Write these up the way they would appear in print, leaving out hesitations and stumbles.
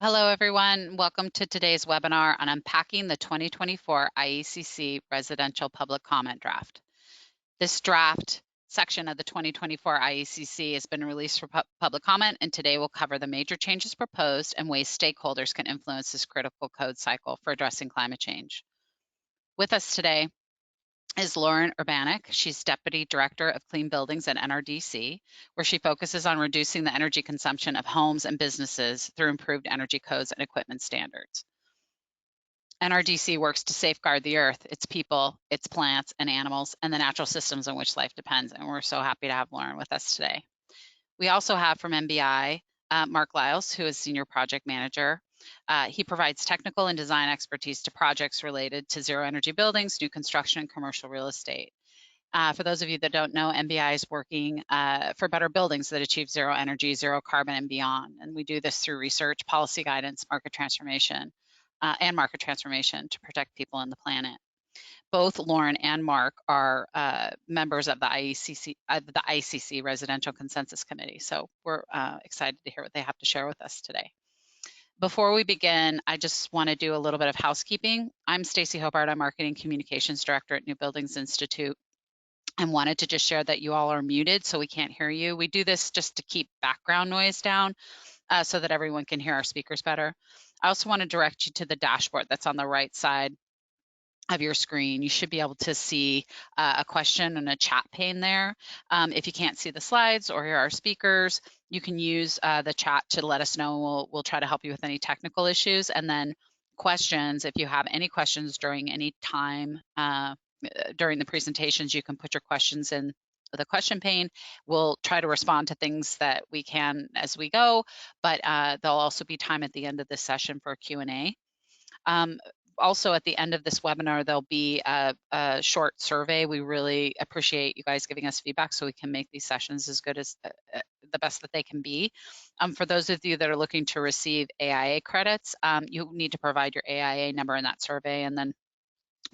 Hello, everyone. Welcome to today's webinar on unpacking the 2024 IECC Residential Public Comment Draft. This draft section of the 2024 IECC has been released for public comment, and today we'll cover the major changes proposed and ways stakeholders can influence this critical code cycle for addressing climate change. With us today is Lauren Urbanek. She's Deputy Director of Clean Buildings at NRDC, where she focuses on reducing the energy consumption of homes and businesses through improved energy codes and equipment standards. NRDC works to safeguard the earth, its people, its plants and animals, and the natural systems on which life depends. And we're so happy to have Lauren with us today. We also have from MBI, Mark Lyles, who is Senior Project Manager. He provides technical and design expertise to projects related to zero energy buildings, new construction, and commercial real estate. For those of you that don't know, MBI is working for better buildings that achieve zero energy, zero carbon, and beyond. And we do this through research, policy guidance, market transformation to protect people and the planet. Both Lauren and Mark are members of the IECC Residential Consensus Committee. So we're excited to hear what they have to share with us today. Before we begin, I just want to do a little bit of housekeeping. I'm Stacy Hobart, I'm Marketing Communications Director at New Buildings Institute, and wanted to just share that you all are muted so we can't hear you. We do this just to keep background noise down so that everyone can hear our speakers better. I also want to direct you to the dashboard that's on the right side of your screen. You should be able to see a question and a chat pane there. If you can't see the slides or hear our speakers, you can use the chat to let us know. We'll try to help you with any technical issues. And then questions, if you have any questions during any time during the presentations, you can put your questions in the question pane. We'll try to respond to things that we can as we go, but there'll also be time at the end of this session for Q&A. Also, at the end of this webinar, there'll be a short survey. We really appreciate you guys giving us feedback so we can make these sessions as good as the best that they can be. For those of you that are looking to receive AIA credits, you need to provide your AIA number in that survey, and then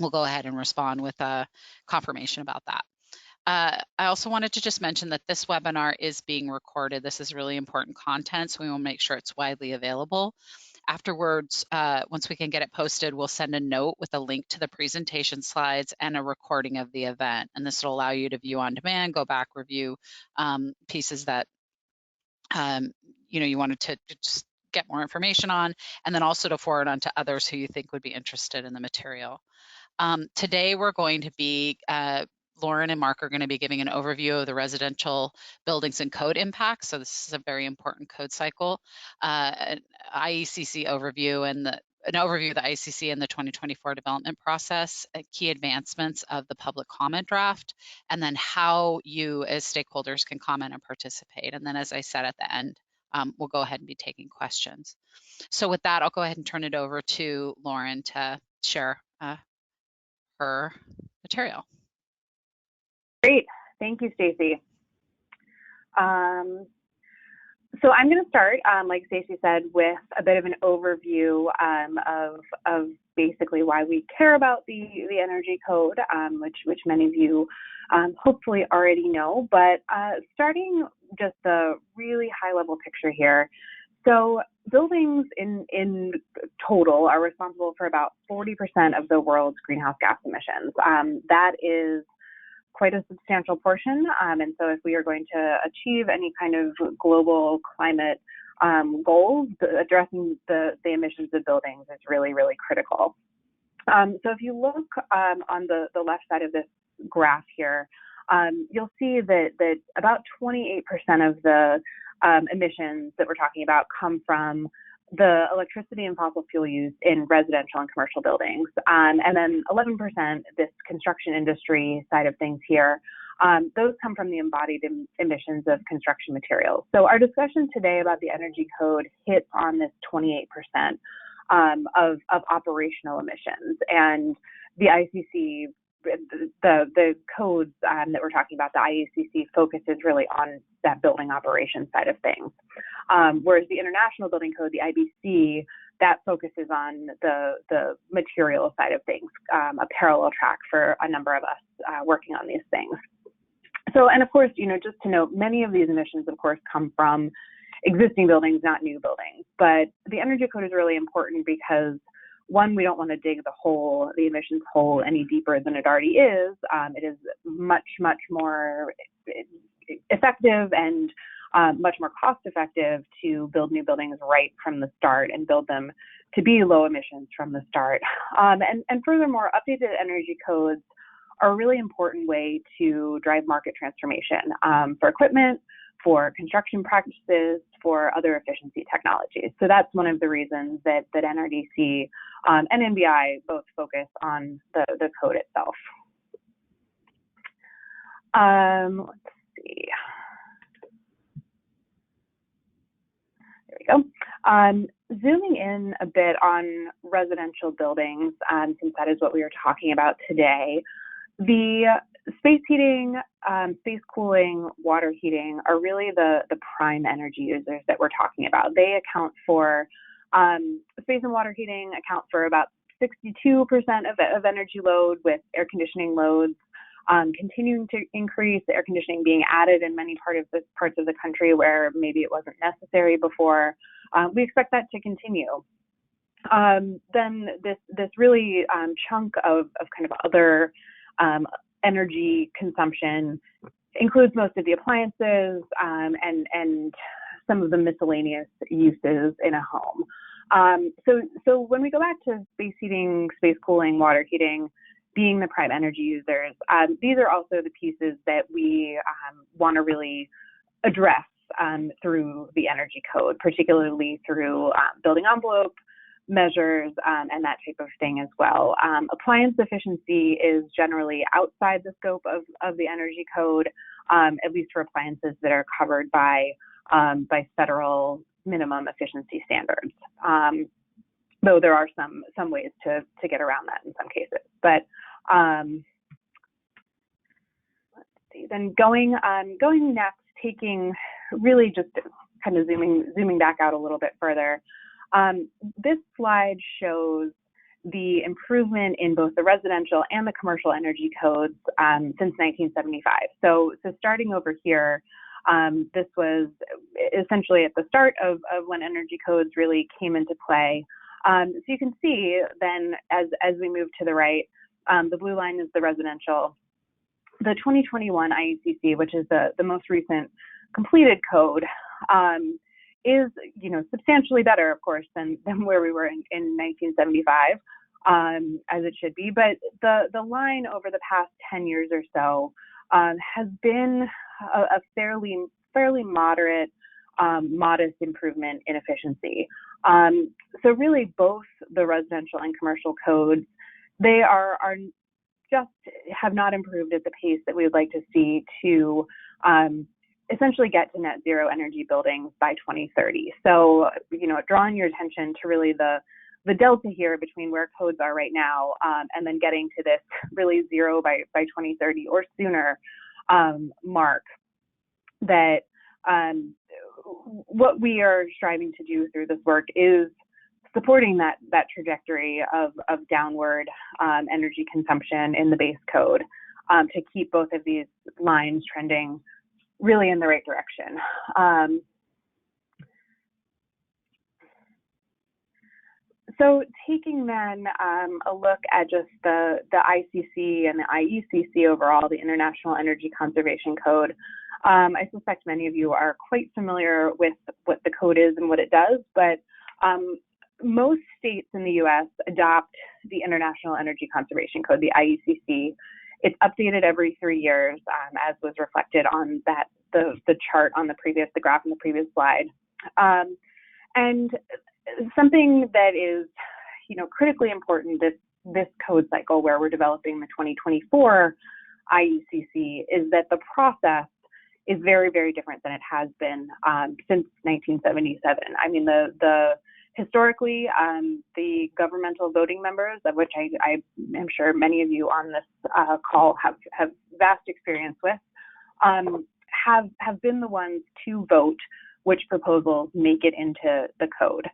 we'll go ahead and respond with a confirmation about that. I also wanted to just mention that this webinar is being recorded. This is really important content, so we will make sure it's widely available. Afterwards, once we can get it posted, we'll send a note with a link to the presentation slides and a recording of the event. And this will allow you to view on demand, go back, review pieces that you wanted to just get more information on, and then also to forward on to others who you think would be interested in the material. Today, we're going to be Lauren and Mark are going to be giving an overview of the residential buildings and code impacts. So this is a very important code cycle, an IECC overview and an overview of the IECC and the 2024 development process, key advancements of the public comment draft, and then how you as stakeholders can comment and participate. And then, as I said at the end, we'll go ahead and be taking questions. So with that, I'll go ahead and turn it over to Lauren to share her material. Great. Thank you, Stacy. So I'm going to start, like Stacy said, with a bit of an overview of basically why we care about the energy code, which many of you hopefully already know. But starting just the really high-level picture here. So buildings in total are responsible for about 40% of the world's greenhouse gas emissions. That is quite a substantial portion. And so if we are going to achieve any kind of global climate goals, addressing the emissions of buildings is really, really critical. So if you look on the left side of this graph here, you'll see that about 28% of the emissions that we're talking about come from the electricity and fossil fuel use in residential and commercial buildings. And then 11%, this construction industry side of things here, those come from the embodied emissions of construction materials. So our discussion today about the energy code hits on this 28% of operational emissions. And the IECC, the codes that we're talking about, the IECC focuses really on that building operation side of things. Whereas the International Building Code, the IBC, that focuses on the material side of things, a parallel track for a number of us working on these things. So, and of course, just to note, many of these emissions, of course, come from existing buildings, not new buildings. But the energy code is really important because, one, we don't want to dig the emissions hole any deeper than it already is. It is much, much more effective and much more cost effective to build new buildings right from the start and build them to be low emissions from the start. And furthermore, updated energy codes are a really important way to drive market transformation for equipment, for construction practices, for other efficiency technologies. So that's one of the reasons that NRDC and NBI both focus on the code itself. Let's see. There we go. Zooming in a bit on residential buildings, since that is what we are talking about today, the space heating, space cooling, water heating are really the prime energy users that we're talking about. They account for, space and water heating account for about 62% of energy load, with air conditioning loads continuing to increase, air conditioning being added in many parts of the country where maybe it wasn't necessary before. We expect that to continue. Then this really chunk of kind of other energy consumption includes most of the appliances and some of the miscellaneous uses in a home. So when we go back to space heating, space cooling, water heating being the prime energy users, these are also the pieces that we want to really address through the energy code, particularly through building envelope measures and that type of thing as well. Appliance efficiency is generally outside the scope of the energy code, at least for appliances that are covered by federal minimum efficiency standards. Though there are some ways to get around that in some cases. But let's see. Then going next, taking really just kind of zooming back out a little bit further. This slide shows the improvement in both the residential and the commercial energy codes since 1975. So starting over here, this was essentially at the start of when energy codes really came into play. So you can see then as we move to the right, the blue line is the residential. The 2021 IECC, which is the most recent completed code, is substantially better, of course, than where we were in 1975, as it should be. But the line over the past 10 years or so has been a fairly moderate, modest improvement in efficiency. So really, both the residential and commercial codes, they are just have not improved at the pace that we would like to see to essentially get to net zero energy buildings by 2030. So, drawing your attention to really the delta here between where codes are right now and then getting to this really zero by 2030 or sooner mark, that what we are striving to do through this work is supporting that trajectory of downward energy consumption in the base code to keep both of these lines trending really in the right direction. So taking then a look at just the ICC and the IECC overall, the International Energy Conservation Code, I suspect many of you are quite familiar with what the code is and what it does, but most states in the U.S. adopt the International Energy Conservation Code, the IECC. It's updated every 3 years, as was reflected on the chart on the graph on the previous slide. And something that is, critically important this code cycle where we're developing the 2024 IECC is that the process is very, very different than it has been since 1977. I mean, historically, the governmental voting members, of which I am sure many of you on this call have vast experience with, have been the ones to vote which proposals make it into the code.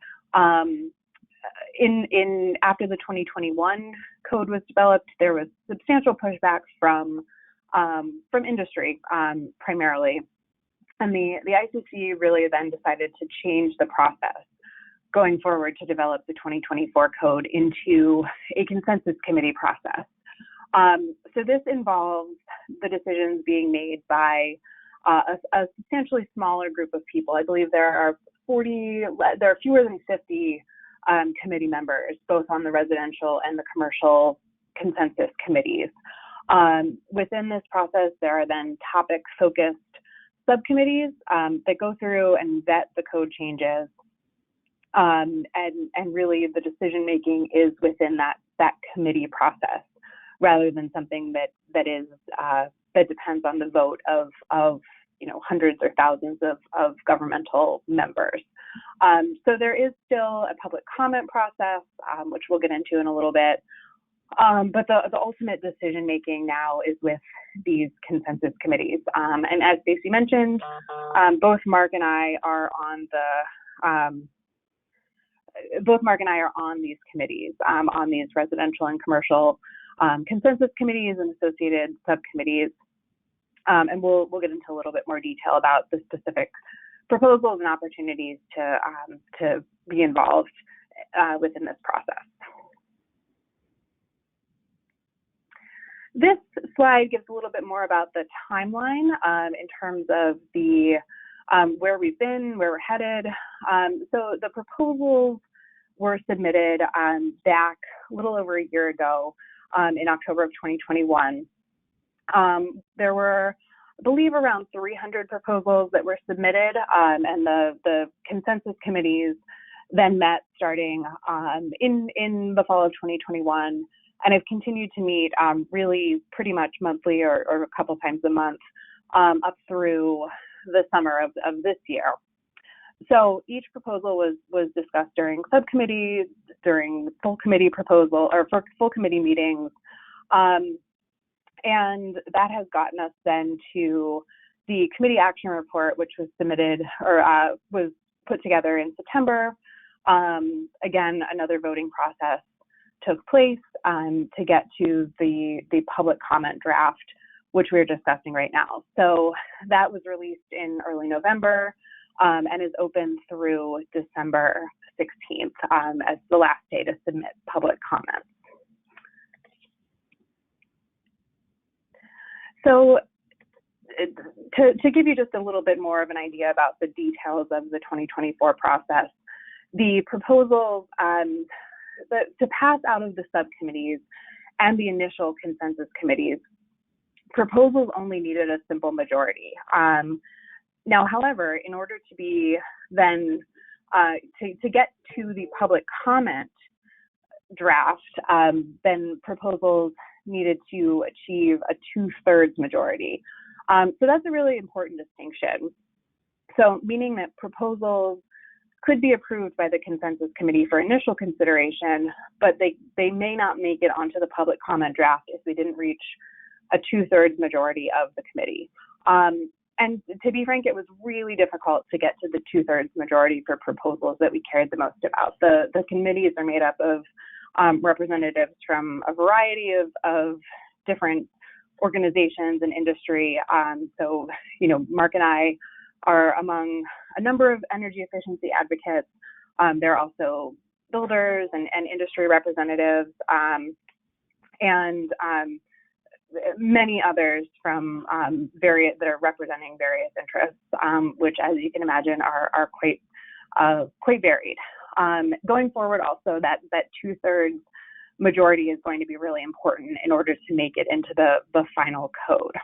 After the 2021 code was developed, there was substantial pushback from industry primarily, And the ICC really then decided to change the process going forward to develop the 2024 code into a consensus committee process. So this involves the decisions being made by a substantially smaller group of people. I believe there are fewer than 50 committee members, both on the residential and the commercial consensus committees. Within this process, there are then topic-focused subcommittees that go through and vet the code changes. And really the decision making is within that committee process, rather than something that depends on the vote of hundreds or thousands of governmental members. So there is still a public comment process, which we'll get into in a little bit. But the ultimate decision making now is with these consensus committees. And as Stacey mentioned, both Mark and I are on these committees, on these residential and commercial consensus committees and associated subcommittees. And we'll get into a little bit more detail about the specific proposals and opportunities to be involved within this process. This slide gives a little bit more about the timeline in terms of the where we've been, where we're headed. So the proposals were submitted back a little over a year ago in October of 2021. There were, I believe, around 300 proposals that were submitted, and the consensus committees then met starting in the fall of 2021, and have continued to meet really pretty much monthly or a couple times a month up through the summer of this year. So each proposal was discussed during subcommittees, during full committee proposal or for full committee meetings, and that has gotten us then to the committee action report, which was submitted or was put together in September. Again, another voting process took place to get to the public comment draft, which we're discussing right now. So that was released in early November and is open through December 16th as the last day to submit public comments. So to give you just a little bit more of an idea about the details of the 2024 process, the proposals to pass out of the subcommittees and the initial consensus committees, proposals only needed a simple majority. Now, however, in order to be then to get to the public comment draft, then proposals needed to achieve a 2/3 majority. So that's a really important distinction. So meaning that proposals could be approved by the consensus committee for initial consideration, but they may not make it onto the public comment draft if they didn't reach a 2/3 majority of the committee. And to be frank, it was really difficult to get to the 2/3 majority for proposals that we cared the most about. The committees are made up of representatives from a variety of different organizations and industry. So, Mark and I are among a number of energy efficiency advocates. There are also builders and industry representatives, and many others from that are representing various interests, which, as you can imagine, are quite varied. Going forward, also that 2/3 majority is going to be really important in order to make it into the final code.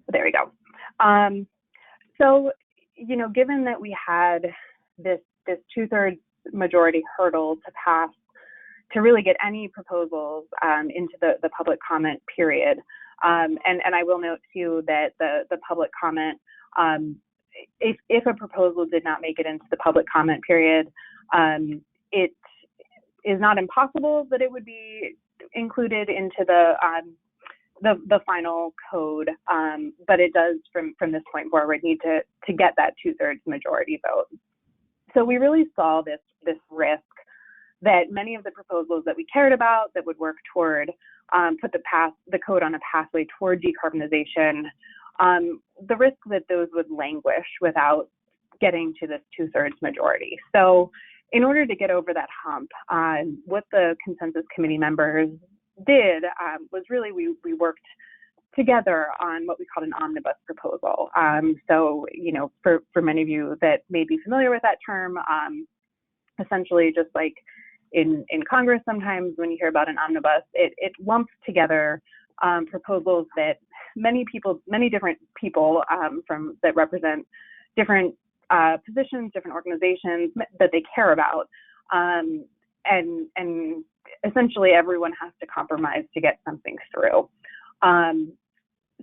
There we go. So, given that we had this 2/3 majority hurdle to pass to really get any proposals into the public comment period, and I will note too that the public comment, if a proposal did not make it into the public comment period, it is not impossible that it would be included into the final code, but it does from this point forward need to get that 2/3 majority vote. So we really saw this risk that many of the proposals that we cared about that would work toward put the code on a pathway toward decarbonization, the risk that those would languish without getting to this 2/3 majority. So in order to get over that hump, what the consensus committee members did was really we worked together on what we called an omnibus proposal. So, you know, for many of you that may be familiar with that term, essentially just like in Congress, sometimes when you hear about an omnibus, it lumps together proposals that many different people that represent different positions, different organizations that they care about, and essentially everyone has to compromise to get something through.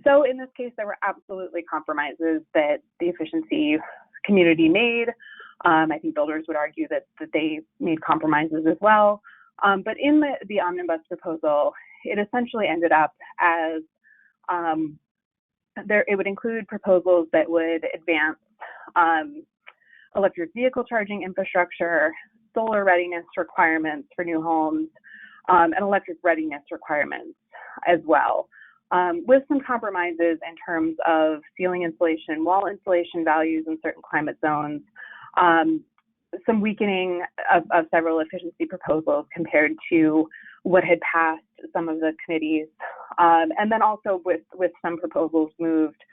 So in this case, there were absolutely compromises that the efficiency community made. I think builders would argue that they made compromises as well. But in the omnibus proposal, it essentially ended up as it would include proposals that would advance electric vehicle charging infrastructure, solar readiness requirements for new homes, and electric readiness requirements as well, with some compromises in terms of ceiling insulation, wall insulation values in certain climate zones, some weakening of several efficiency proposals compared to what had passed some of the committees, and then also with some proposals moved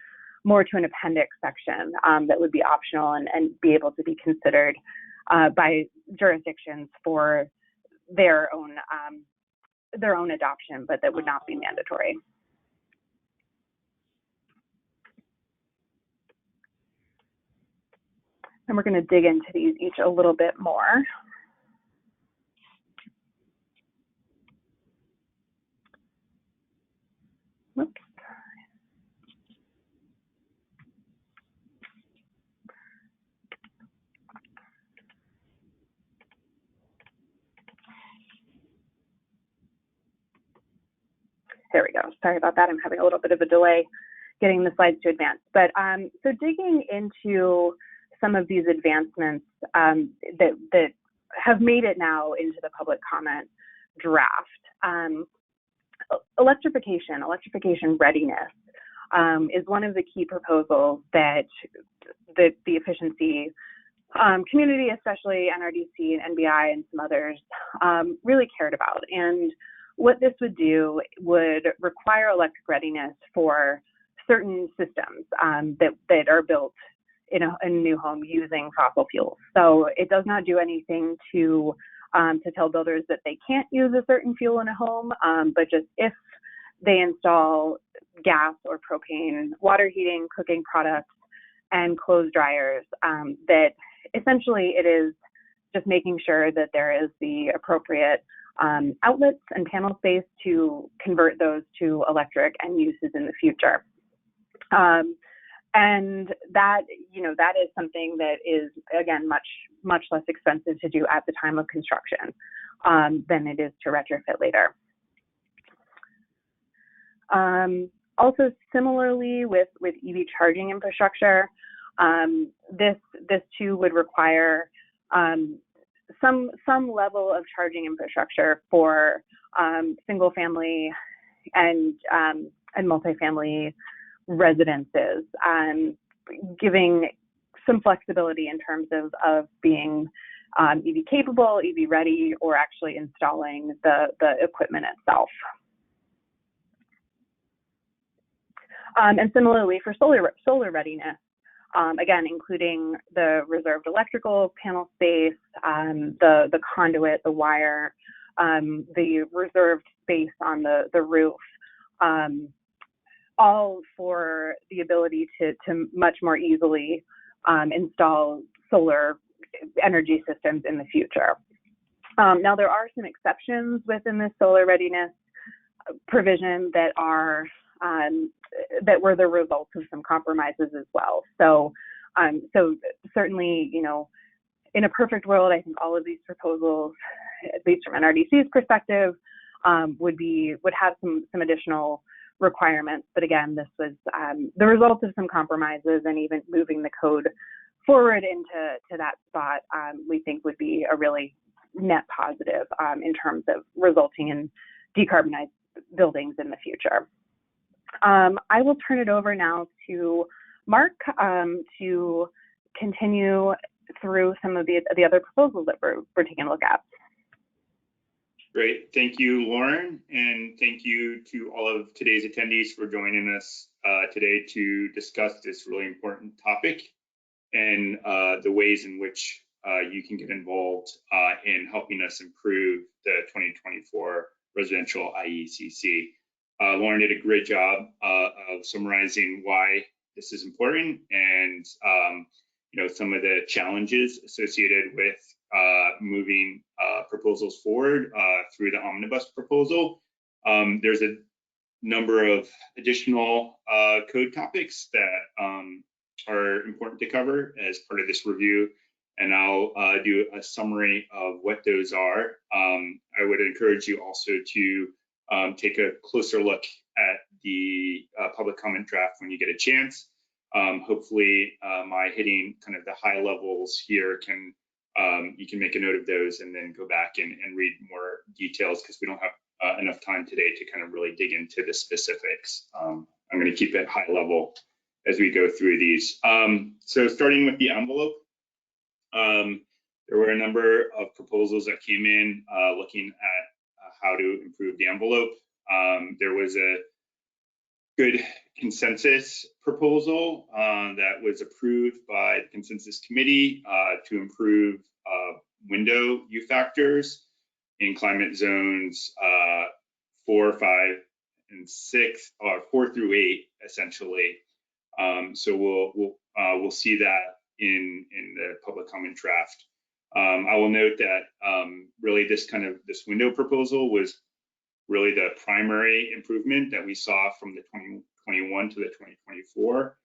more to an appendix section that would be optional and be able to be considered by jurisdictions for their own adoption, but that would not be mandatory. And we're going to dig into these each a little bit more. Whoops. There we go. Sorry about that. I'm having a little bit of a delay getting the slides to advance. But so digging into some of these advancements that have made it now into the public comment draft. Electrification readiness is one of the key proposals that the efficiency community, especially NRDC and NBI and some others, really cared about. And what this would do would require electric readiness for certain systems that are built in a new home using fossil fuels. So it does not do anything to tell builders that they can't use a certain fuel in a home, but just if they install gas or propane water heating, cooking products, and clothes dryers, that essentially it is just making sure that there is the appropriate outlets and panel space to convert those to electric and uses in the future. And that is something that is, again, much less expensive to do at the time of construction than it is to retrofit later. Also, similarly with EV charging infrastructure, this too would require some level of charging infrastructure for single family and multifamily residences, giving some flexibility in terms of being EV capable, EV ready, or actually installing the equipment itself. And similarly for solar readiness, again, including the reserved electrical panel space, the conduit, the wire, the reserved space on the roof, all for the ability to much more easily install solar energy systems in the future. Now, there are some exceptions within this solar readiness provision that were the result of some compromises as well. So certainly, in a perfect world, I think all of these proposals, at least from NRDC's perspective, would have some additional requirements. But again, this was the result of some compromises, and even moving the code forward into that spot, we think would be a really net positive in terms of resulting in decarbonized buildings in the future. I will turn it over now to Mark to continue through some of the other proposals that we're taking a look at. Great, thank you, Lauren, and thank you to all of today's attendees for joining us today to discuss this really important topic and the ways in which you can get involved in helping us improve the 2024 residential IECC. Lauren did a great job of summarizing why this is important and some of the challenges associated with moving proposals forward through the omnibus proposal. There's a number of additional code topics that are important to cover as part of this review, and I'll do a summary of what those are. I would encourage you also to take a closer look at the public comment draft when you get a chance. Hopefully my hitting kind of the high levels here can you can make a note of those and then go back and read more details, because we don't have enough time today to kind of really dig into the specifics. I'm going to keep it high level as we go through these. So starting with the envelope, there were a number of proposals that came in looking at how to improve the envelope. There was a good consensus proposal that was approved by the consensus committee to improve window U factors in climate zones 4, 5, and 6, or 4 through 8, essentially. So we'll see that in the public comment draft. I will note that really this window proposal was really the primary improvement that we saw from the 2021 to the 2024.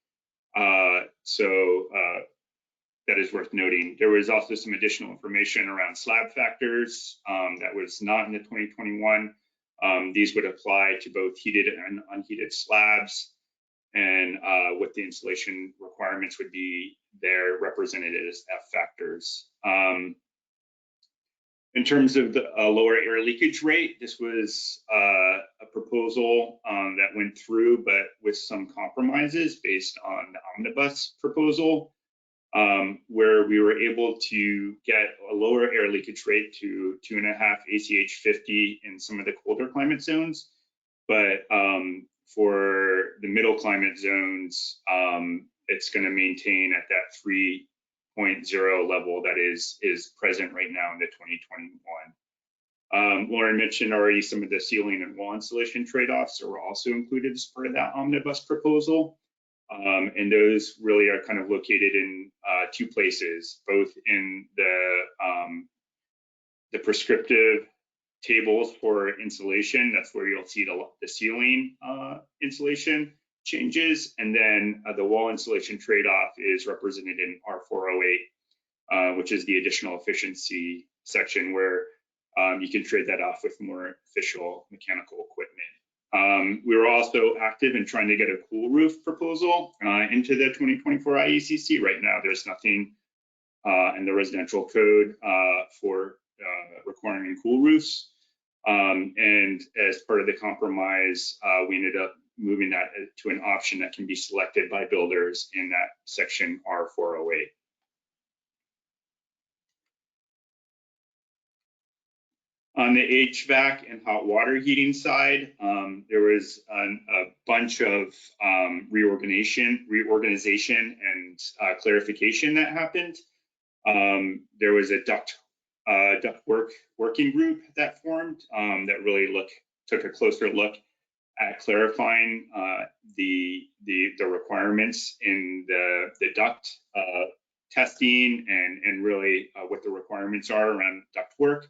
So that is worth noting. There was also some additional information around slab factors that was not in the 2021. These would apply to both heated and unheated slabs, and what the insulation requirements would be there represented as F factors. In terms of the lower air leakage rate, this was a proposal that went through, but with some compromises based on the omnibus proposal, where we were able to get a lower air leakage rate to 2.5 ACH 50 in some of the colder climate zones. But for the middle climate zones, it's going to maintain at that 3.0 level that is present right now in the 2021. Lauren mentioned already some of the ceiling and wall insulation trade-offs that were also included as part of that omnibus proposal. And those really are kind of located in 2 places, both in the prescriptive tables for insulation. That's where you'll see the ceiling insulation changes, and then the wall insulation trade-off is represented in R408, which is the additional efficiency section where you can trade that off with more efficient mechanical equipment. We were also active in trying to get a cool roof proposal into the 2024 IECC. Right now, there's nothing in the residential code for requiring cool roofs. And as part of the compromise, we ended up moving that to an option that can be selected by builders in that section R408. On the HVAC and hot water heating side, there was a bunch of reorganization and clarification that happened. There was a duct working group that formed that really took a closer look at clarifying the requirements in the duct testing and really what the requirements are around duct work.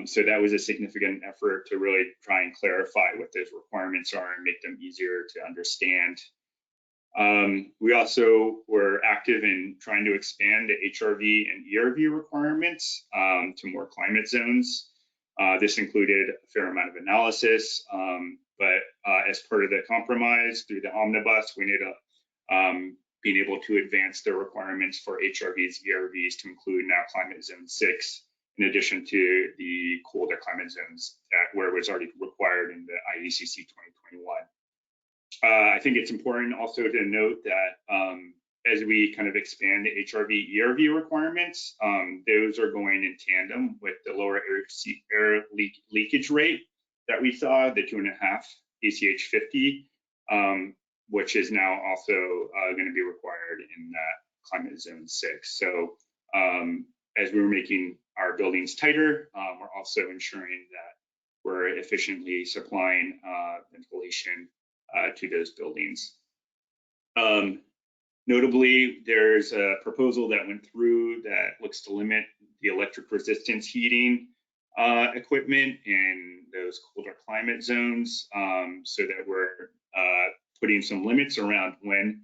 So that was a significant effort to really try and clarify what those requirements are and make them easier to understand. We also were active in trying to expand the HRV and ERV requirements to more climate zones. This included a fair amount of analysis, but as part of the compromise through the omnibus, we ended up being able to advance the requirements for HRVs, ERVs to include now climate zone 6 in addition to the colder climate zones where it was already required in the IECC 2021. I think it's important also to note that as we kind of expand the HRV, ERV requirements, those are going in tandem with the lower air leakage rate that we saw, the 2.5 ACH 50, which is now also going to be required in that climate zone 6. So as we're making our buildings tighter, we're also ensuring that we're efficiently supplying ventilation to those buildings. Notably, there's a proposal that went through that looks to limit the electric resistance heating equipment in those colder climate zones, so that we're putting some limits around when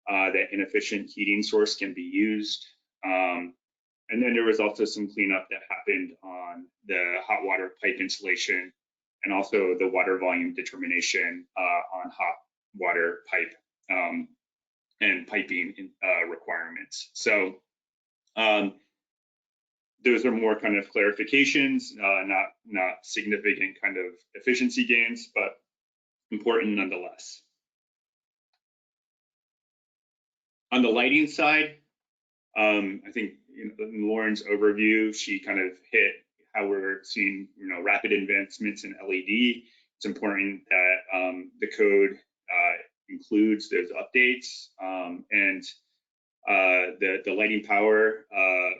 that inefficient heating source can be used. And then there was also some cleanup that happened on the hot water pipe installation and also the water volume determination on hot water pipe and piping requirements. So those are more kind of clarifications, not significant kind of efficiency gains, but important nonetheless. On the lighting side, I think in Lauren's overview, she kind of hit how we're seeing rapid advancements in LED. It's important that the code includes those updates, and the lighting power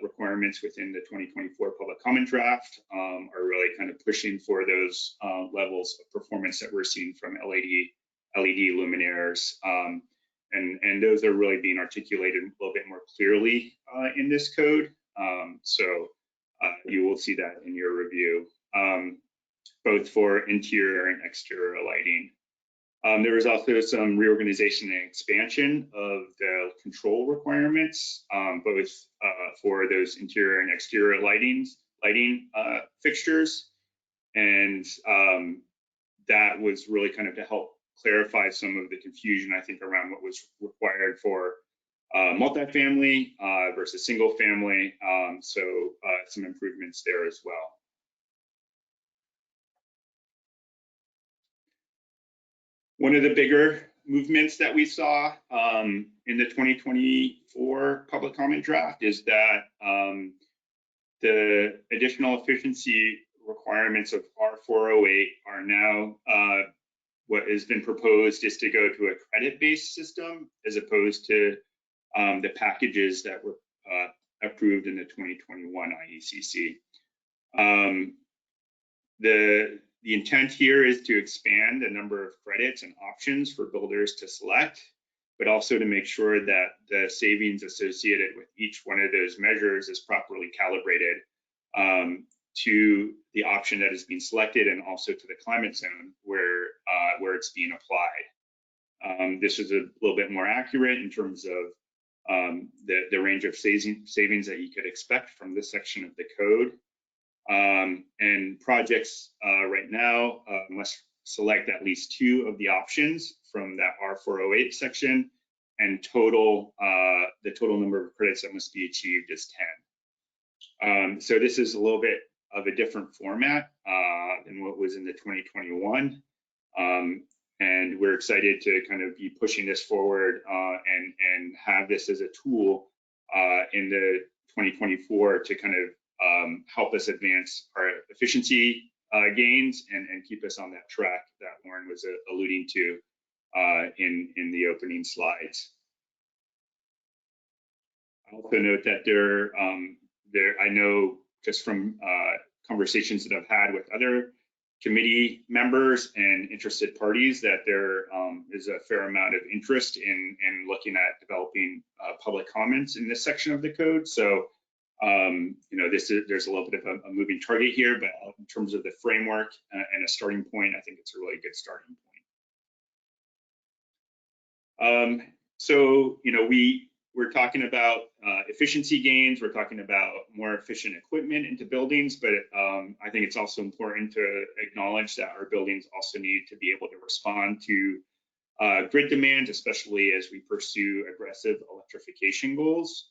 requirements within the 2024 public comment draft are really kind of pushing for those levels of performance that we're seeing from LED luminaires. And those are really being articulated a little bit more clearly in this code. So you will see that in your review, both for interior and exterior lighting. There was also some reorganization and expansion of the control requirements, both for those interior and exterior lighting fixtures. And that was really kind of to help clarify some of the confusion, I think, around what was required for multifamily versus single family. So some improvements there as well. One of the bigger movements that we saw in the 2024 public comment draft is that the additional efficiency requirements of R408 are now what has been proposed is to go to a credit-based system as opposed to the packages that were approved in the 2021 IECC. The intent here is to expand the number of credits and options for builders to select, but also to make sure that the savings associated with each one of those measures is properly calibrated to the option that is being selected and also to the climate zone where it's being applied. This is a little bit more accurate in terms of the range of savings that you could expect from this section of the code. And projects right now must select at least 2 of the options from that R408 section, and the total number of credits that must be achieved is 10. So this is a little bit of a different format than what was in the 2021. And we're excited to kind of be pushing this forward and have this as a tool in the 2024 to kind of help us advance our efficiency gains and keep us on that track that Lauren was alluding to in the opening slides. I also note that I know just from conversations that I've had with other committee members and interested parties that there is a fair amount of interest in looking at developing public comments in this section of the code. So there's a little bit of a moving target here, but in terms of the framework and a starting point, I think it's a really good starting point. So we're talking about efficiency gains. We're talking about more efficient equipment into buildings, but I think it's also important to acknowledge that our buildings also need to be able to respond to grid demands, especially as we pursue aggressive electrification goals.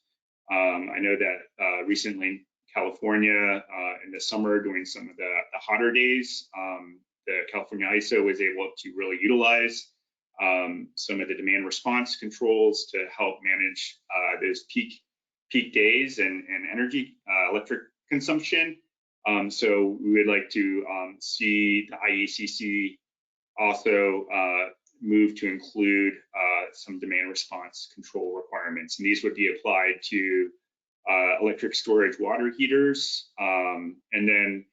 I know that recently California in the summer during some of the hotter days, the California ISO was able to really utilize some of the demand response controls to help manage those peak days and energy electric consumption. So we would like to see the IECC also move to include some demand response control requirements, and these would be applied to electric storage water heaters. And then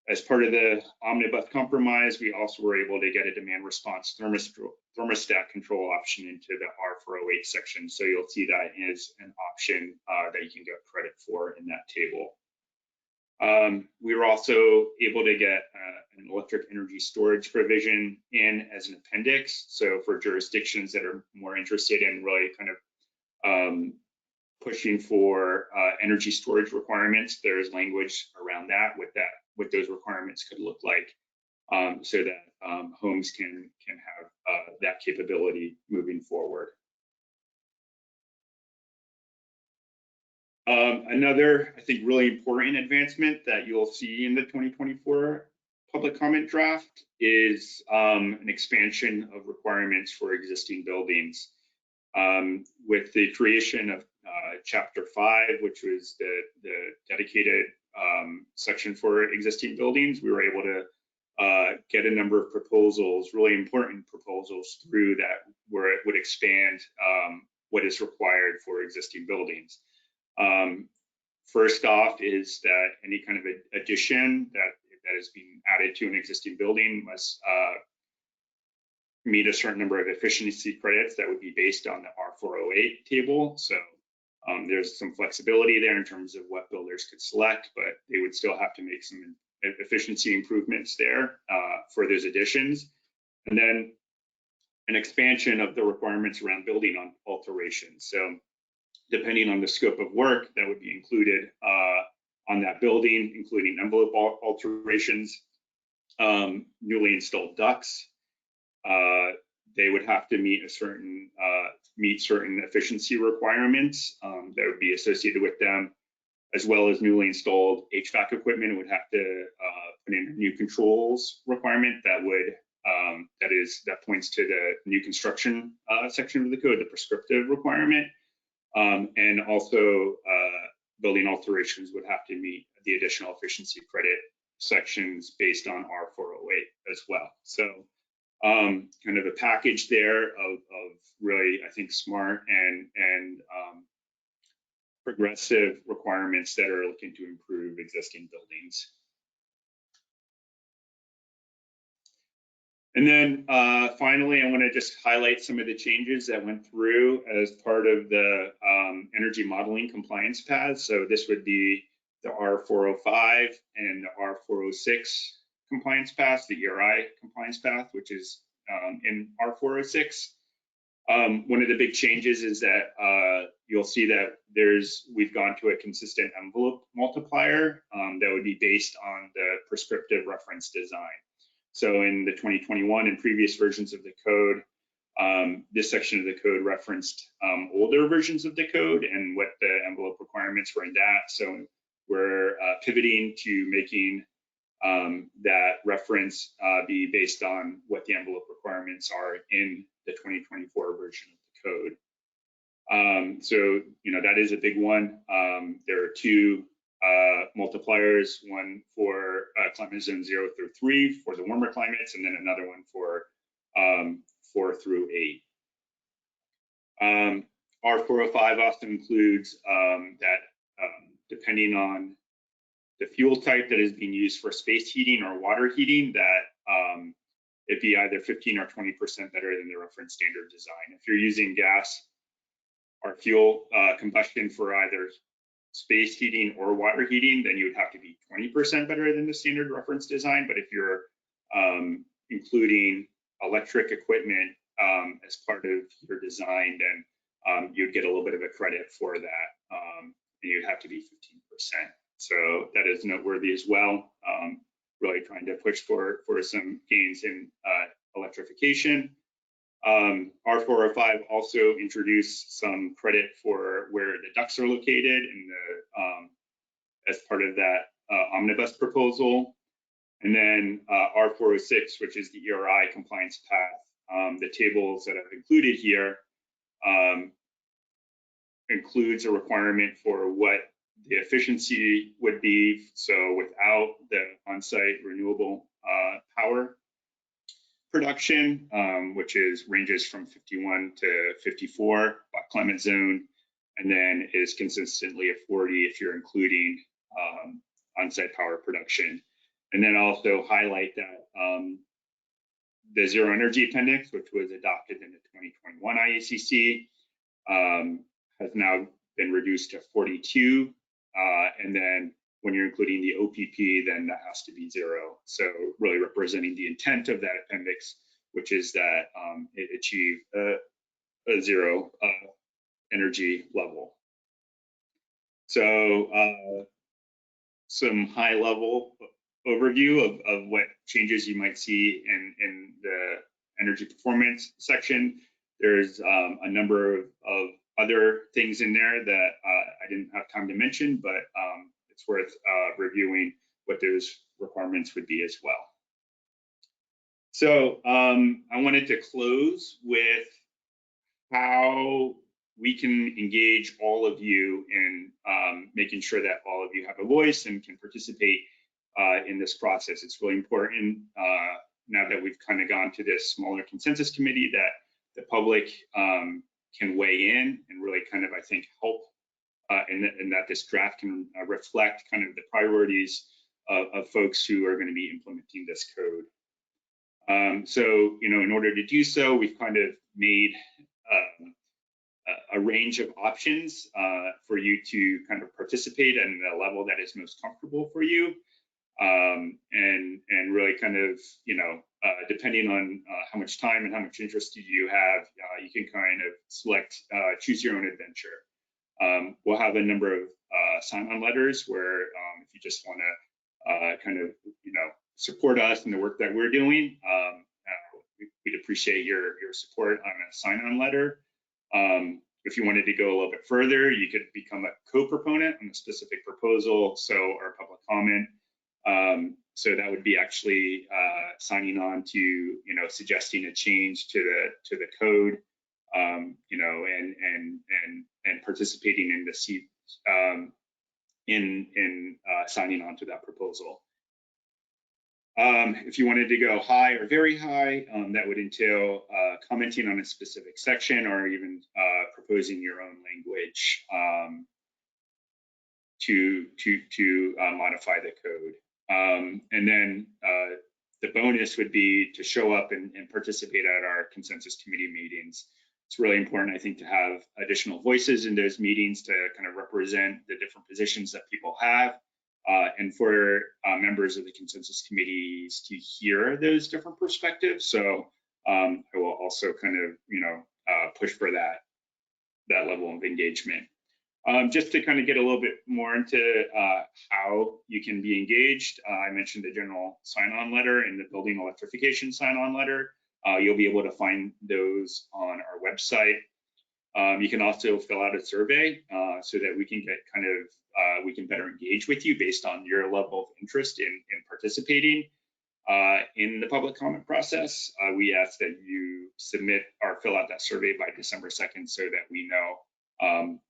as part of the omnibus compromise, we also were able to get a demand response thermostat control option into the R408 section. So you'll see that is an option that you can get credit for in that table. We were also able to get an electric energy storage provision in as an appendix. So for jurisdictions that are more interested in really kind of pushing for energy storage requirements, there's language around that, what those requirements could look like, so that homes can have that capability moving forward. Another, I think, really important advancement that you'll see in the 2024 public comment draft is an expansion of requirements for existing buildings. With the creation of Chapter 5, which was the dedicated section for existing buildings, we were able to get a number of proposals, really important proposals through that, where it would expand what is required for existing buildings. First off is that any kind of addition that is being added to an existing building must meet a certain number of efficiency credits that would be based on the R408 table. So there's some flexibility there in terms of what builders could select, but they would still have to make some efficiency improvements there for those additions. And then an expansion of the requirements around building alterations. So depending on the scope of work that would be included on that building, including envelope alterations, newly installed ducts, they would have to meet certain efficiency requirements that would be associated with them, as well as newly installed HVAC equipment would have to put in a new controls requirement that would that points to the new construction section of the code, the prescriptive requirement. And also building alterations would have to meet the additional efficiency credit sections based on R408 as well. So kind of a package there of really, I think, smart and progressive requirements that are looking to improve existing buildings. And then finally, I want to just highlight some of the changes that went through as part of the energy modeling compliance paths. So this would be the R405 and the R406 compliance path, the ERI compliance path, which is in R406. One of the big changes is that you'll see that we've gone to a consistent envelope multiplier that would be based on the prescriptive reference design. So in the 2021 and previous versions of the code, this section of the code referenced older versions of the code and what the envelope requirements were in that. So we're pivoting to making that reference be based on what the envelope requirements are in the 2024 version of the code. So, that is a big one. There are two multipliers, one for climate zone 0 through 3 for the warmer climates, and then another one for 4 through 8. R405 also includes that depending on the fuel type that is being used for space heating or water heating, that it'd be either 15 or 20% better than the reference standard design. If you're using gas or fuel combustion for either space heating or water heating, then you would have to be 20% better than the standard reference design. But if you're including electric equipment as part of your design, then you'd get a little bit of a credit for that, and you'd have to be 15%. So that is noteworthy as well. Really trying to push for some gains in electrification. R405 also introduced some credit for where the ducts are located in as part of that omnibus proposal. And then R406, which is the ERI compliance path. The tables that I've included here includes a requirement for what the efficiency would be. So without the on-site renewable power production, which ranges from 51 to 54 by climate zone, and then is consistently at 40 if you're including on-site power production. And then also highlight that the zero energy appendix, which was adopted in the 2021 IECC, has now been reduced to 42. And then when you're including the OPP, then that has to be 0. So really representing the intent of that appendix, which is that it achieve a zero energy level. So some high level overview of what changes you might see in the energy performance section. There's a number of other things in there that I didn't have time to mention, but it's worth reviewing what those requirements would be as well. So I wanted to close with how we can engage all of you in making sure that all of you have a voice and can participate in this process. It's really important now that we've kind of gone to this smaller consensus committee that the public can weigh in and really kind of, I think, help and that this draft can reflect kind of the priorities of folks who are going to be implementing this code. So, in order to do so, we've kind of made a range of options for you to kind of participate at the level that is most comfortable for you. And really kind of, depending on how much time and how much interest you have, you can kind of select, choose your own adventure. We'll have a number of sign-on letters where if you just want to kind of, support us in the work that we're doing, we'd appreciate your support on a sign-on letter. If you wanted to go a little bit further, you could become a co-proponent on a specific proposal, or public comment. So that would be actually signing on to, suggesting a change to the code, and participating in the signing on to that proposal. If you wanted to go high or very high, that would entail commenting on a specific section or even proposing your own language to modify the code. And then the bonus would be to show up and participate at our consensus committee meetings. It's really important, I think, to have additional voices in those meetings to kind of represent the different positions that people have. And for members of the consensus committees to hear those different perspectives. So I will also kind of, push for that level of engagement. Just to kind of get a little bit more into how you can be engaged, I mentioned the general sign-on letter and the building electrification sign-on letter. You'll be able to find those on our website. You can also fill out a survey so that we can get kind of, we can better engage with you based on your level of interest in participating in the public comment process. We ask that you submit or fill out that survey by December 2nd so that we know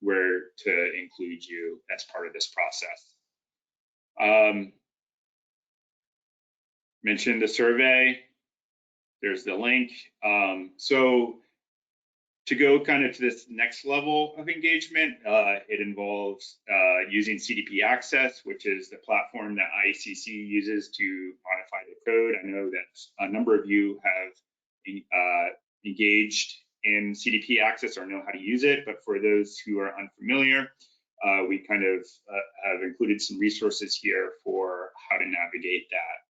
where to include you as part of this process. Mentioned the survey, there's the link. So to go kind of to this next level of engagement, it involves using CDP Access, which is the platform that IECC uses to modify the code. I know that a number of you have engaged in CDP Access or know how to use it, but for those who are unfamiliar, we kind of have included some resources here for how to navigate that.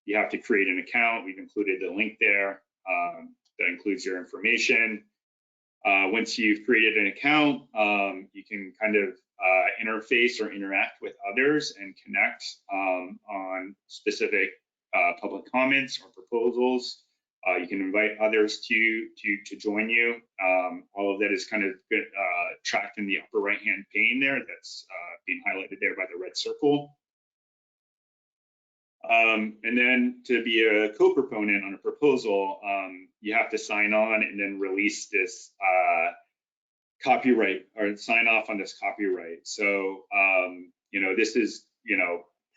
You have to create an account. We've included the link there. That includes your information. Once you've created an account, you can kind of interface or interact with others and connect on specific public comments or proposals. You can invite others to join you. All of that is kind of tracked in the upper right-hand pane there. That's being highlighted there by the red circle. And then to be a co-proponent on a proposal, you have to sign on and then release this copyright, or sign off on this copyright. So, this is,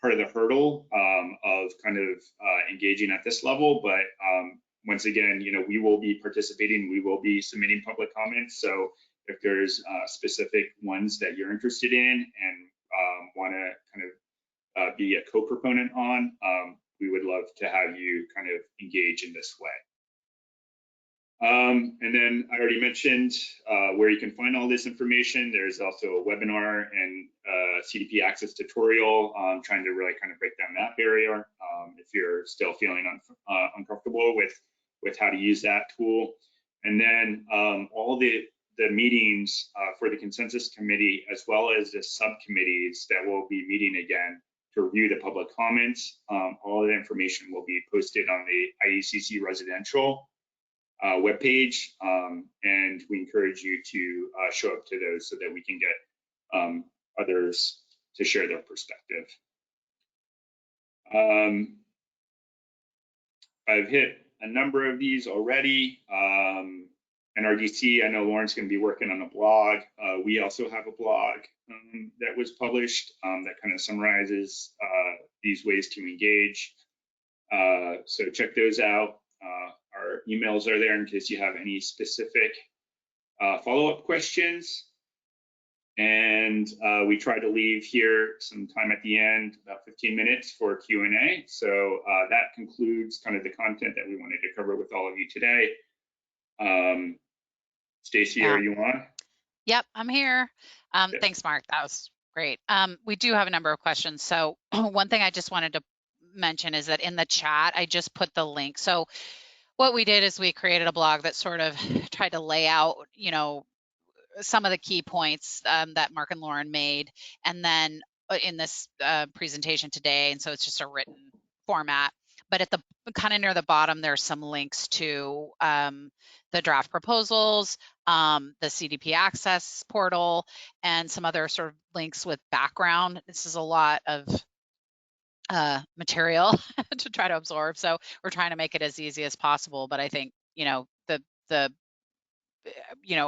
part of the hurdle of kind of engaging at this level. But once again, we will be participating, we will be submitting public comments. So if there's specific ones that you're interested in and want to kind of be a co-proponent on, we would love to have you kind of engage in this way. And then I already mentioned where you can find all this information. There's also a webinar and CDP access tutorial trying to really kind of break down that barrier if you're still feeling uncomfortable with how to use that tool. And then all the meetings for the consensus committee, as well as the subcommittees that will be meeting again to review the public comments. All of the information will be posted on the IECC residential webpage, and we encourage you to show up to those so that we can get others to share their perspective. I've hit a number of these already. NRDC, I know Lauren's going to be working on a blog. We also have a blog that was published that kind of summarizes these ways to engage. So check those out. Our emails are there in case you have any specific follow-up questions. And we try to leave here some time at the end, about 15 minutes for Q&A. So that concludes kind of the content that we wanted to cover with all of you today. Stacy, are you on? Yep, I'm here. Thanks, Mark. That was great. We do have a number of questions. So one thing I just wanted to mention is that in the chat, I just put the link. So what we did is we created a blog that sort of tried to lay out, some of the key points that Mark and Lauren made, and then in this presentation today, and so it's just a written format. But at the kind of near the bottom, there's some links to the draft proposals, the CDP access portal, and some other sort of links with background. This is a lot of material to try to absorb, so we're trying to make it as easy as possible. But I think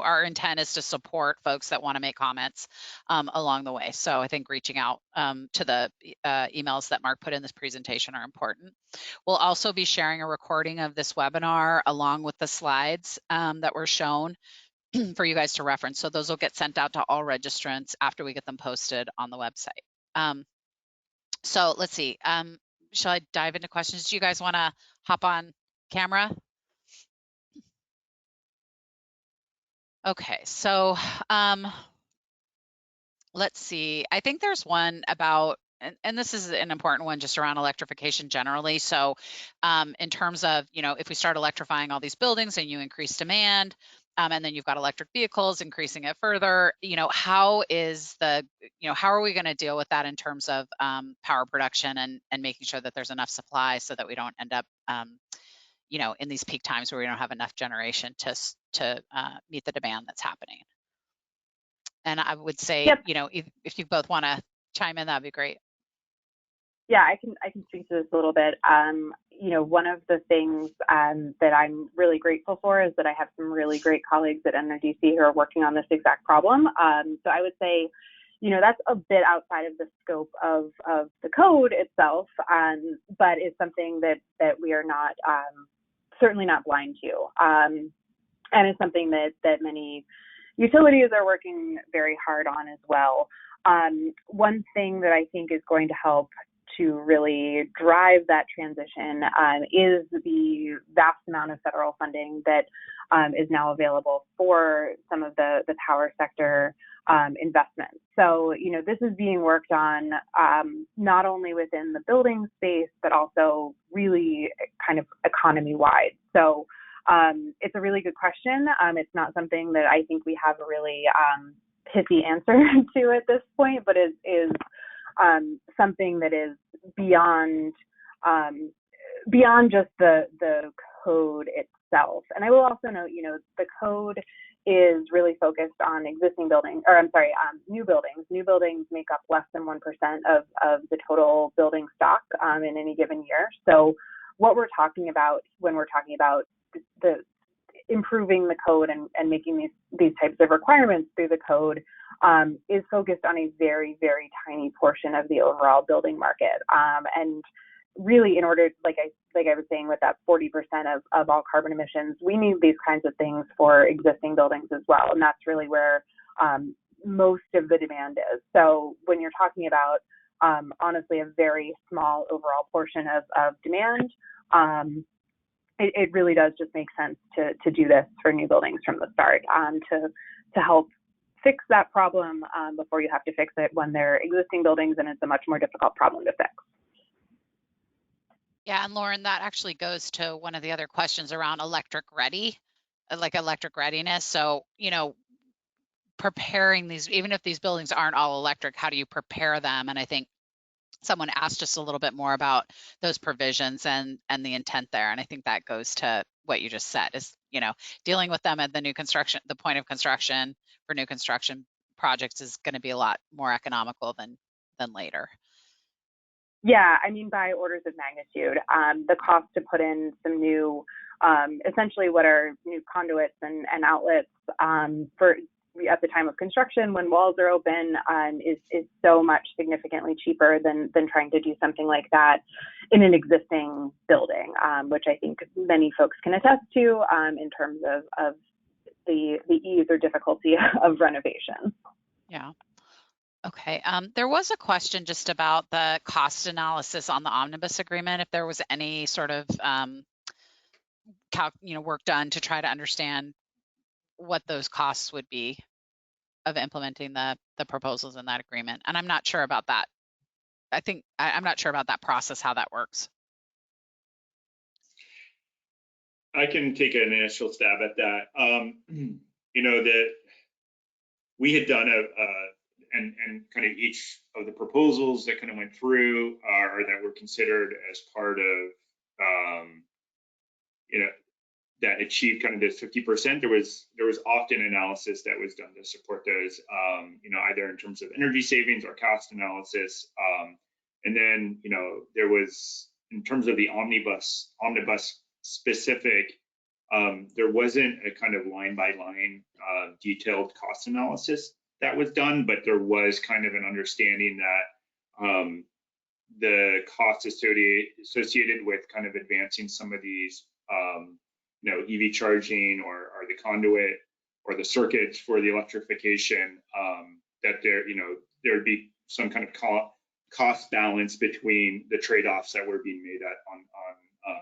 our intent is to support folks that want to make comments along the way. So I think reaching out to the emails that Mark put in this presentation are important. We'll also be sharing a recording of this webinar along with the slides that were shown for you guys to reference. So those will get sent out to all registrants after we get them posted on the website. So let's see, shall I dive into questions? Do you guys want to hop on camera? Okay, so let's see. I think there's one about, and this is an important one just around electrification generally. So in terms of, if we start electrifying all these buildings and you increase demand, and then you've got electric vehicles increasing it further, how are we going to deal with that in terms of power production and making sure that there's enough supply so that we don't end up in these peak times where we don't have enough generation to meet the demand that's happening. And I would say, yep. If you both want to chime in, that'd be great. Yeah, I can speak to this a little bit. One of the things that I'm really grateful for is that I have some really great colleagues at NRDC who are working on this exact problem. So I would say, that's a bit outside of the scope of the code itself, but it's something that we are not certainly not blind to, and it's something that many utilities are working very hard on as well. One thing that I think is going to help to really drive that transition is the vast amount of federal funding that is now available for some of the power sector investments. So, this is being worked on not only within the building space, but also really kind of economy-wide. So it's a really good question. It's not something that I think we have a really pithy answer to at this point, but is something that is beyond just the code itself. And I will also note, the code is really focused on existing buildings, or I'm sorry, new buildings. New buildings make up less than 1% of the total building stock in any given year. So what we're talking about when we're talking about the improving the code and making these types of requirements through the code is focused on a very, very tiny portion of the overall building market. And really, in order, like I was saying, with that 40% of all carbon emissions, we need these kinds of things for existing buildings as well. And that's really where most of the demand is. So when you're talking about, honestly, a very small overall portion of demand, it really does just make sense to do this for new buildings from the start, to help fix that problem before you have to fix it when they're existing buildings and it's a much more difficult problem to fix. Yeah, and Lauren, that actually goes to one of the other questions around electric readiness. So, preparing these, even if these buildings aren't all electric, how do you prepare them? And I think someone asked just a little bit more about those provisions and the intent there. And I think that goes to what you just said is, dealing with them at the point of construction for new construction projects is going to be a lot more economical than later. Yeah, I mean, by orders of magnitude, the cost to put in some new, essentially what are new conduits and outlets for at the time of construction when walls are open is so much significantly cheaper than trying to do something like that in an existing building, which I think many folks can attest to in terms of the ease or difficulty of renovation. Yeah. Okay. There was a question just about the cost analysis on the omnibus agreement, if there was any sort of work done to try to understand what those costs would be of implementing the proposals in that agreement. And I'm not sure about that. I'm not sure about that process, how that works. I can take an initial stab at that. That we had done and kind of each of the proposals that kind of went through or that were considered as part of, that achieved kind of this 50%. There was often analysis that was done to support those, either in terms of energy savings or cost analysis. And then, there was, in terms of the omnibus specific, there wasn't a kind of line by line detailed cost analysis that was done, but there was kind of an understanding that the costs associated with kind of advancing some of these, EV charging or the conduit or the circuits for the electrification, that there'd be some kind of cost balance between the trade-offs that were being made on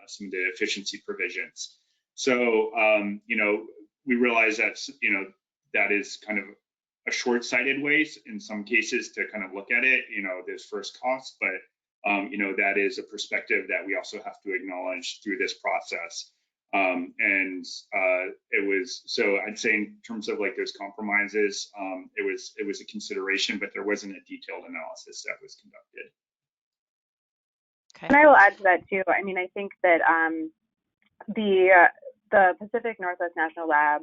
some of the efficiency provisions. So, we realize that, that is kind of a short-sighted way in some cases to kind of look at it, this first cost, but, that is a perspective that we also have to acknowledge through this process. It was, so I'd say in terms of like those compromises, it was a consideration, but there wasn't a detailed analysis that was conducted. Okay. And I will add to that too. I mean, I think that the Pacific Northwest National Lab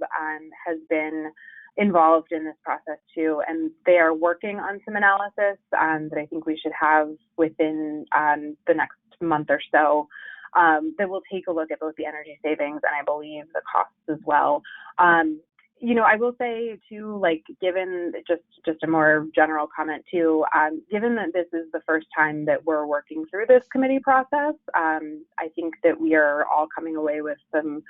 has been involved in this process too, and they are working on some analysis that I think we should have within the next month or so. That will take a look at both the energy savings and I believe the costs as well. I will say too, like, given just a more general comment too, given that this is the first time that we're working through this committee process, I think that we are all coming away with some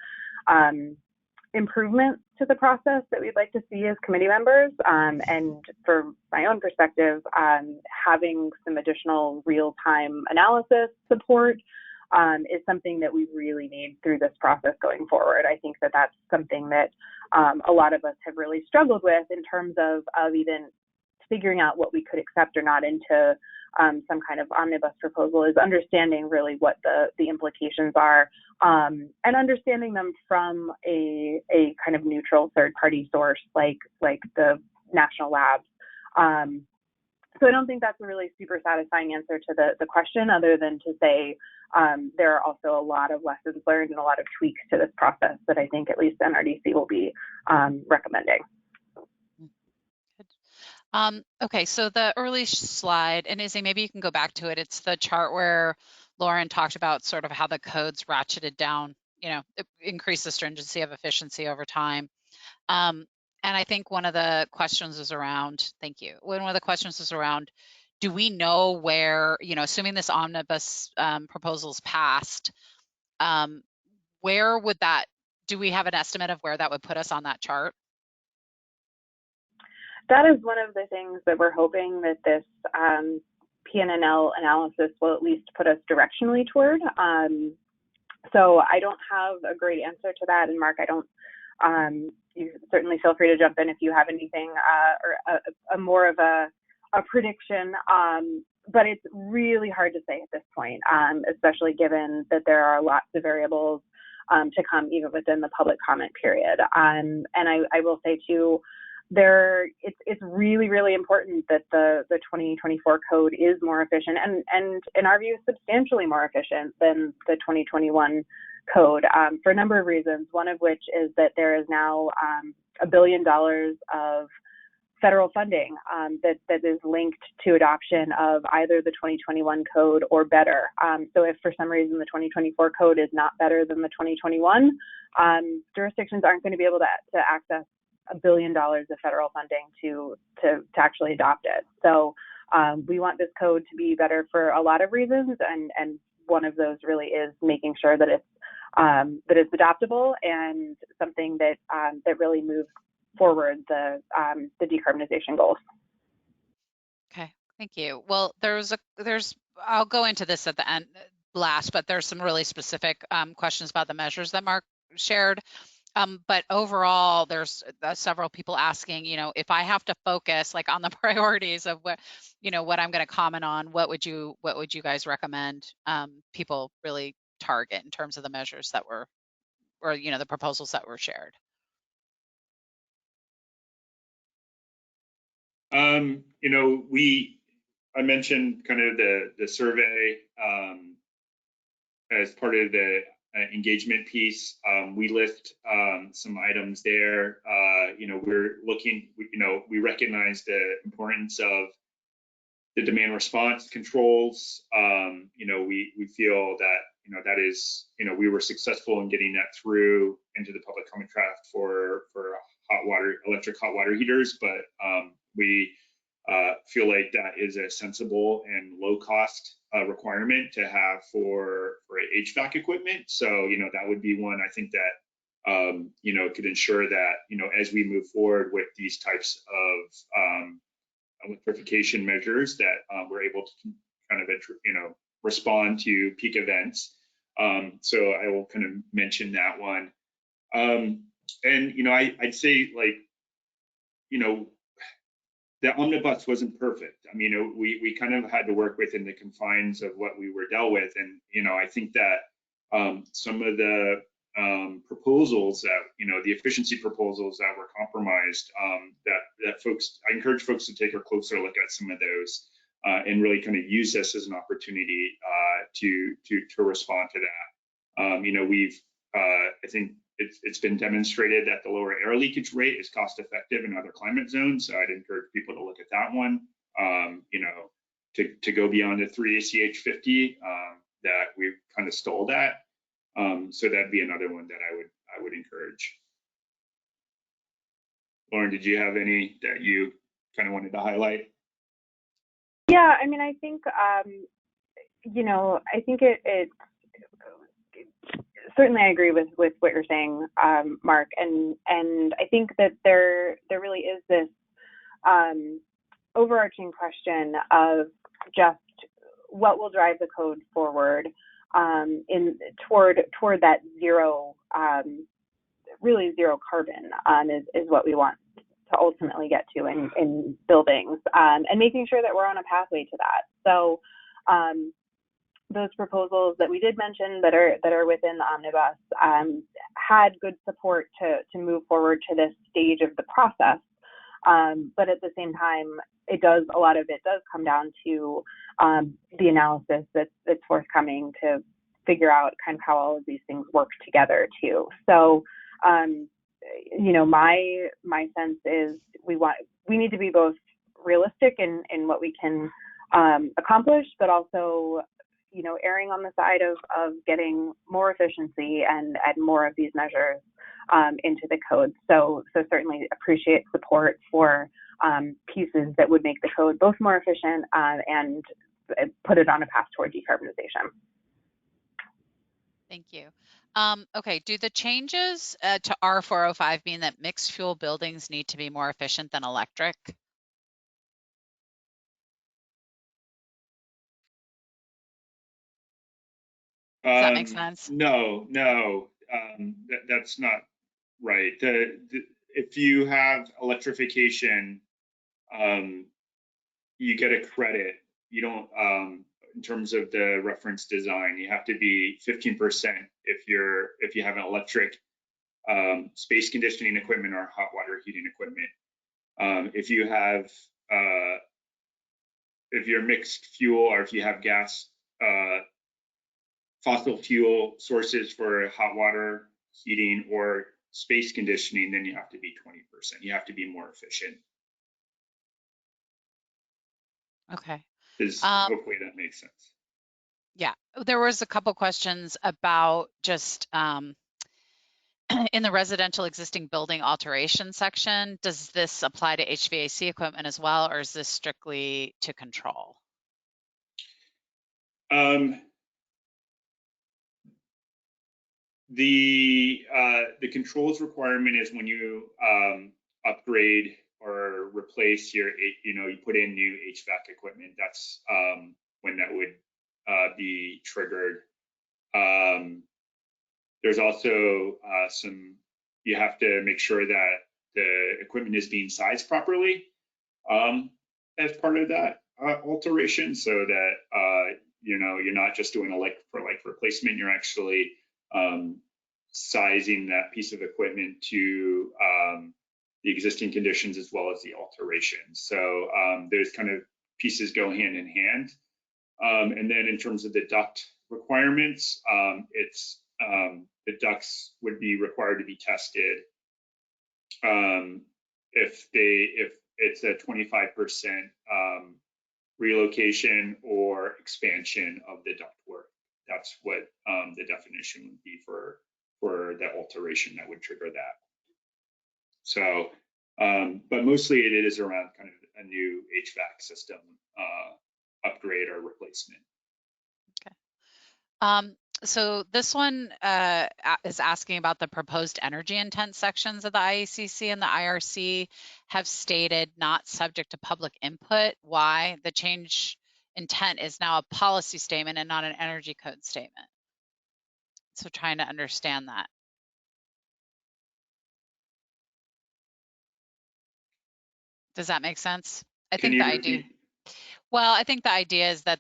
improvements to the process that we'd like to see as committee members. And for my own perspective, having some additional real-time analysis support is something that we really need through this process going forward. I think that that's something that a lot of us have really struggled with in terms of even figuring out what we could accept or not into some kind of omnibus proposal, is understanding really what the implications are and understanding them from a kind of neutral third-party source like the national labs. So I don't think that's a really super satisfying answer to the question, other than to say there are also a lot of lessons learned and a lot of tweaks to this process that I think at least NRDC will be recommending. Okay, so the early slide, and Izzy, maybe you can go back to it. It's the chart where Lauren talked about sort of how the code's ratcheted down, increase the stringency of efficiency over time. And I think one of the questions is around, thank you. One of the questions is around, do we know where, assuming this omnibus proposal is passed, where would that, do we have an estimate of where that would put us on that chart? That is one of the things that we're hoping that this PNNL analysis will at least put us directionally toward. So I don't have a great answer to that. And Mark, you certainly feel free to jump in if you have anything or a more of a prediction. But it's really hard to say at this point, especially given that there are lots of variables to come even within the public comment period. And I will say too, it's really, really important that the 2024 code is more efficient and in our view, substantially more efficient than the 2021 code for a number of reasons. One of which is that there is now $1 billion of federal funding that is linked to adoption of either the 2021 code or better. So if for some reason the 2024 code is not better than the 2021, jurisdictions aren't going to be able to access $1 billion of federal funding to actually adopt it. So we want this code to be better for a lot of reasons, and one of those really is making sure that it's adoptable and something that really moves forward the decarbonization goals. Okay, thank you. Well, I'll go into this at the end last, but there's some really specific questions about the measures that Mark shared. But overall, there's several people asking, if I have to focus like on the priorities of what I'm going to comment on, what would you guys recommend people really target in terms of the measures that were, or the proposals that were shared? I mentioned kind of the survey as part of the engagement piece. We list some items there. We're looking, we recognize the importance of the demand response controls. We feel that that is, we were successful in getting that through into the public comment draft for electric hot water heaters, but we feel like that is a sensible and low cost requirement to have for HVAC equipment. So, that would be one I think that, could ensure that, as we move forward with these types of electrification measures, that we're able to kind of, respond to peak events. So I will kind of mention that one. And, I'd say the omnibus wasn't perfect. I mean, we kind of had to work within the confines of what we were dealt with. And, I think that some of the proposals that, the efficiency proposals that were compromised, that I encourage folks to take a closer look at some of those and really kind of use this as an opportunity to respond to that. I think it's been demonstrated that the lower air leakage rate is cost effective in other climate zones. So I'd encourage people to look at that one, to go beyond the 3 ACH 50, that we've kind of stole that. So that'd be another one that I would encourage. Lauren, did you have any that you kind of wanted to highlight? Yeah, I mean, I think, I think it certainly I agree with what you're saying, Mark, and I think that there really is this overarching question of just what will drive the code forward toward that zero, really zero carbon is what we want to ultimately get to in buildings, and making sure that we're on a pathway to that. So those proposals that we did mention that are within the omnibus had good support to move forward to this stage of the process. But at the same time, a lot of it does come down to the analysis that's forthcoming to figure out kind of how all of these things work together too. So, my sense is we need to be both realistic in what we can accomplish, but also, erring on the side of getting more efficiency and more of these measures into the code. So certainly appreciate support for pieces that would make the code both more efficient and put it on a path toward decarbonization. Thank you. Okay, do the changes to R405 mean that mixed fuel buildings need to be more efficient than electric? Does that make sense? No, that's not right. If you have electrification, you get a credit. You don't, in terms of the reference design, you have to be 15% if you have an electric space conditioning equipment or hot water heating equipment. If you have if you're mixed fuel, or if you have gas fossil fuel sources for hot water heating or space conditioning, then you have to be 20%. You have to be more efficient. Okay. Hopefully that makes sense. Yeah, there was a couple questions about just in the residential existing building alteration section, does this apply to HVAC equipment as well, or is this strictly to control? The controls requirement is when you upgrade or replace your, you put in new HVAC equipment. That's when that would be triggered. There's also you have to make sure that the equipment is being sized properly as part of that alteration, so that you're not just doing a like for like replacement. You're actually sizing that piece of equipment to the existing conditions as well as the alteration. So there's kind of pieces go hand in hand. And then in terms of the duct requirements, the ducts would be required to be tested if it's a 25% relocation or expansion of the ductwork. That's what the definition would be for the alteration that would trigger that. So, but mostly it is around kind of a new HVAC system upgrade or replacement. Okay. So this one is asking about the proposed energy intent sections of the IECC and the IRC have stated not subject to public input. Why? The change intent is now a policy statement and not an energy code statement. So trying to understand that. Does that make sense? I think the idea. Well, I think the idea is that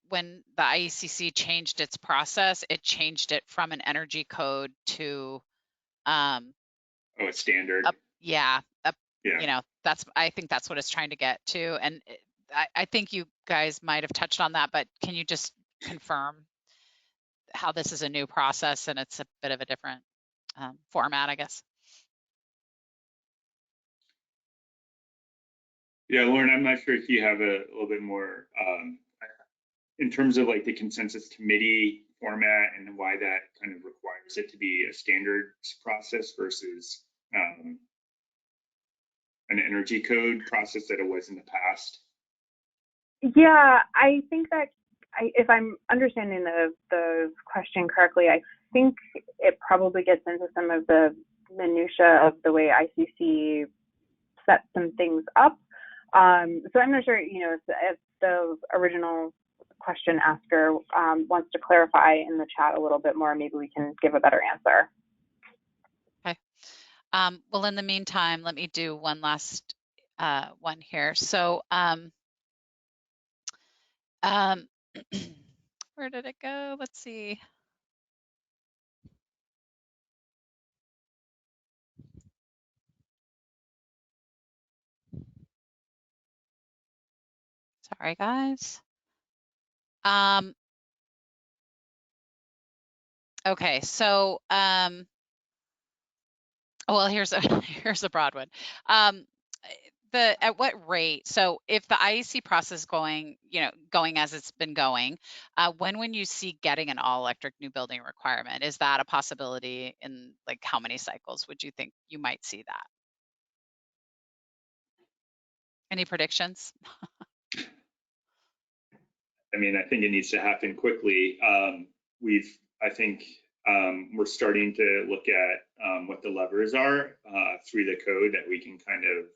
when the IECC changed its process, it changed it from an energy code to a standard. Yeah. I think that's what it's trying to get to. And I think you guys might have touched on that, but can you just confirm how this is a new process and it's a bit of a different format, I guess? Yeah, Lauren, I'm not sure if you have a little bit more in terms of like the consensus committee format and why that kind of requires it to be a standard process versus an energy code process that it was in the past. Yeah, I think that if I'm understanding the question correctly, I think it probably gets into some of the minutia of the way ICC set some things up. So I'm not sure, if the original question asker wants to clarify in the chat a little bit more, maybe we can give a better answer. Okay. Well, in the meantime, let me do one last one here. So where did it go? Let's see. Sorry, guys. Okay, so well, here's a here's a broad one. At what rate? So if the IEC process going as it's been going, when you see getting an all electric new building requirement, is that a possibility? In like how many cycles would you think you might see that? Any predictions? I mean, I think it needs to happen quickly. I think we're starting to look at what the levers are through the code that we can kind of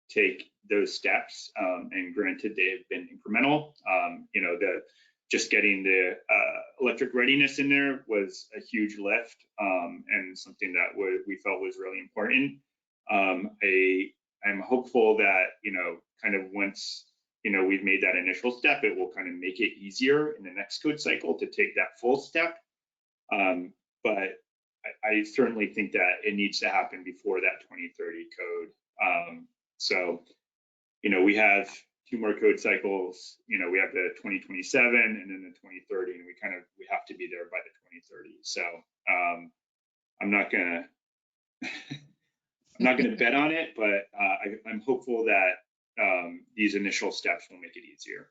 take those steps. And granted, they've been incremental. Just getting the electric readiness in there was a huge lift and something that we felt was really important. I'm hopeful that, kind of once, we've made that initial step, it will kind of make it easier in the next code cycle to take that full step. But I certainly think that it needs to happen before that 2030 code. So, we have 2 more code cycles. We have the 2027 and then the 2030, and we have to be there by the 2030. So I'm not gonna bet on it, but I'm hopeful that these initial steps will make it easier.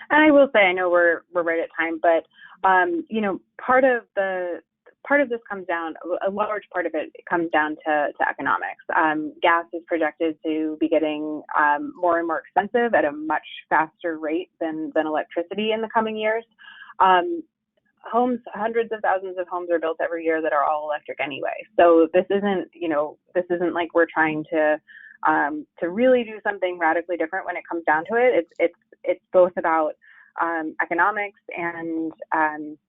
And I will say, I know we're right at time, but part of this comes down, a large part of it comes down to economics. Gas is projected to be getting more and more expensive at a much faster rate than electricity in the coming years. Hundreds of thousands of homes are built every year that are all electric anyway. So this isn't like we're trying to really do something radically different when it comes down to it. It's both about economics and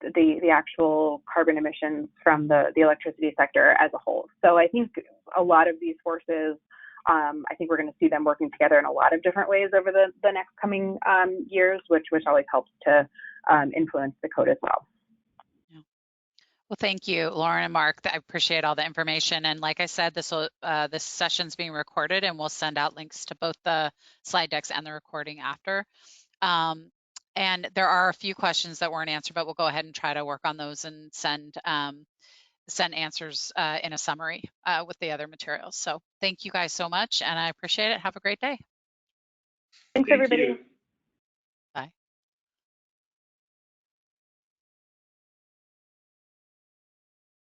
the actual carbon emissions from the electricity sector as a whole. So I think a lot of these forces, I think we're going to see them working together in a lot of different ways over the next coming years, which always helps to influence the code as well. Well, thank you, Lauren and Mark. I appreciate all the information. And like I said, this session's being recorded, and we'll send out links to both the slide decks and the recording after. And there are a few questions that weren't answered, but we'll go ahead and try to work on those and send answers in a summary with the other materials. So thank you guys so much, and I appreciate it. Have a great day. Thanks, everybody.